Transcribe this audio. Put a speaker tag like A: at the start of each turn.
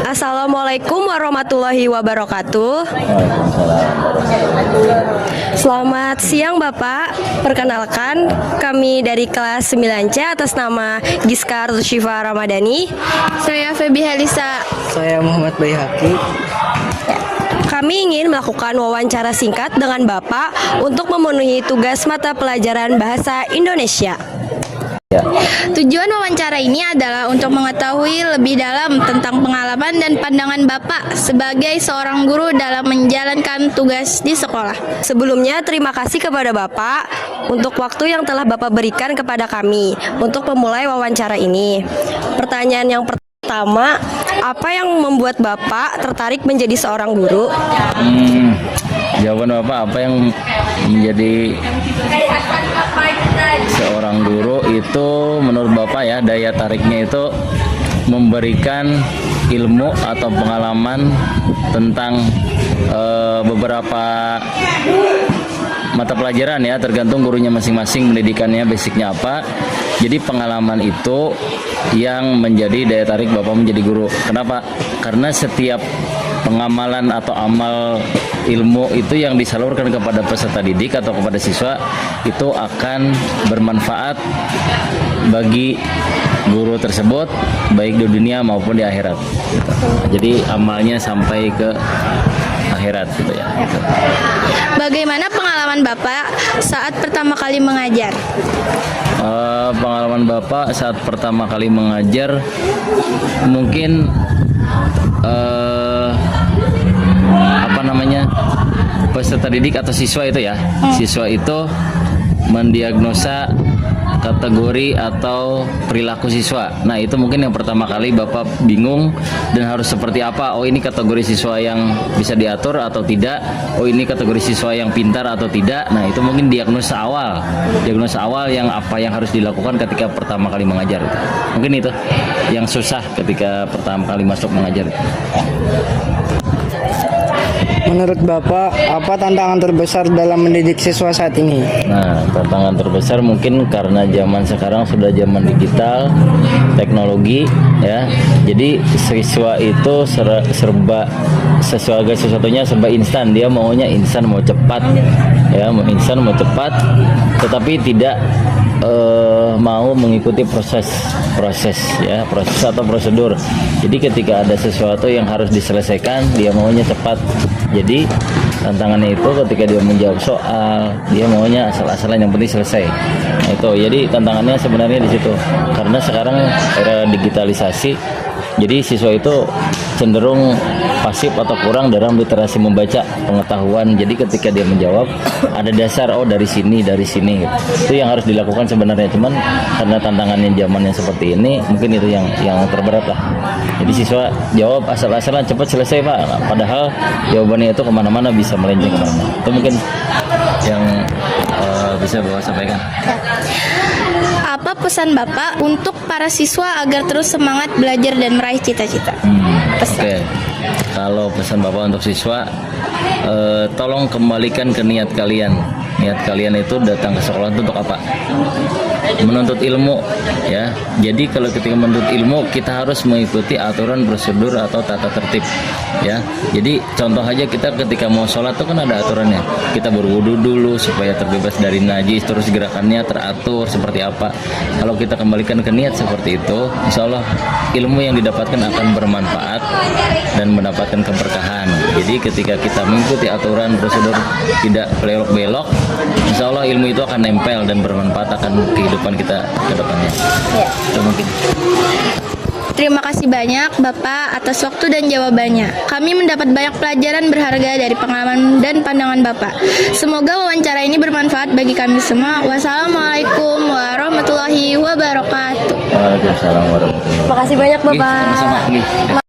A: Assalamualaikum warahmatullahi wabarakatuh. Selamat siang Bapak. Perkenalkan, kami dari kelas 9C atas nama Giska Syifa Ramadhani.
B: Saya Febi Helisa.
C: Saya Muhammad Bayhaki.
A: Kami ingin melakukan wawancara singkat dengan Bapak untuk memenuhi tugas mata pelajaran Bahasa Indonesia.
B: Tujuan wawancara ini adalah untuk mengetahui lebih dalam tentang pengalaman dan pandangan Bapak sebagai seorang guru dalam menjalankan tugas di sekolah.
A: Sebelumnya, terima kasih kepada Bapak untuk waktu yang telah Bapak berikan kepada kami untuk memulai wawancara ini. Pertanyaan yang pertama, apa yang membuat Bapak tertarik menjadi seorang guru?
D: Jawaban Bapak, apa yang menjadi seorang guru itu menurut Bapak ya, daya tariknya itu memberikan ilmu atau pengalaman tentang beberapa mata pelajaran ya, tergantung gurunya masing-masing pendidikannya basicnya apa. Jadi pengalaman itu yang menjadi daya tarik Bapak menjadi guru. Kenapa? Karena setiap pengamalan atau amal ilmu itu yang disalurkan kepada peserta didik atau kepada siswa itu akan bermanfaat bagi guru tersebut baik di dunia maupun di akhirat gitu. Jadi amalnya sampai ke akhirat gitu ya.
B: Bagaimana pengalaman Bapak saat pertama kali mengajar?
D: Pengalaman Bapak saat pertama kali mengajar mungkin peserta didik atau siswa itu ya, siswa itu mendiagnosa kategori atau perilaku siswa. Nah itu mungkin yang pertama kali Bapak bingung dan harus seperti apa. Oh ini kategori siswa yang bisa diatur atau tidak. Oh ini kategori siswa yang pintar atau tidak. Nah itu mungkin diagnosa awal yang apa yang harus dilakukan ketika pertama kali mengajar. Mungkin itu yang susah ketika pertama kali masuk mengajar.
C: Menurut Bapak, apa tantangan terbesar dalam mendidik siswa saat ini?
D: Nah, tantangan terbesar mungkin karena zaman sekarang sudah zaman digital, teknologi, ya. Jadi siswa itu serba sesuatunya serba instan. Dia maunya instan, mau cepat, ya, mau instan, mau cepat, tetapi tidak mau mengikuti proses atau prosedur. Jadi ketika ada sesuatu yang harus diselesaikan, dia maunya cepat. Jadi tantangannya itu ketika dia menjawab soal, dia maunya asal-asalan yang penting selesai. Nah, itu jadi tantangannya sebenarnya di situ. Karena sekarang era digitalisasi, jadi siswa itu cenderung pasif atau kurang dalam literasi membaca pengetahuan. Jadi ketika dia menjawab ada dasar, oh dari sini gitu. Itu yang harus dilakukan sebenarnya, cuman karena tantangannya zaman yang seperti ini mungkin itu yang terberat lah. Jadi siswa jawab asal-asalan, cepat selesai Pak, padahal jawabannya itu kemana-mana, bisa melenceng kemana. Itu mungkin yang bisa Bapak sampaikan.
B: Apa pesan Bapak untuk para siswa agar terus semangat belajar dan meraih cita-cita?
D: Oke. Kalau pesan Bapak untuk siswa, tolong kembalikan ke niat kalian. Niat kalian itu datang ke sekolah itu untuk apa? Menuntut ilmu, ya. Jadi kalau ketika menuntut ilmu, kita harus mengikuti aturan, prosedur atau tata tertib, ya. Jadi contoh aja, kita ketika mau sholat itu kan ada aturannya. Kita berwudu dulu supaya terbebas dari najis, terus gerakannya teratur seperti apa. Kalau kita kembalikan ke niat seperti itu, insya Allah ilmu yang didapatkan akan bermanfaat dan mendapatkan keberkahan. Jadi ketika kita mengikuti aturan, prosedur, tidak belok-belok, insya Allah ilmu itu akan nempel dan bermanfaat akan kehidupan kita ke depannya.
B: Ya.
D: Itu mungkin.
B: Terima kasih banyak Bapak atas waktu dan jawabannya. Kami mendapat banyak pelajaran berharga dari pengalaman dan pandangan Bapak. Semoga wawancara ini bermanfaat bagi kami semua. Wassalamualaikum warahmatullahi wabarakatuh.
D: Waalaikumsalam warahmatullahi wabarakatuh.
A: Terima kasih banyak Bapak.
D: Sama-sama.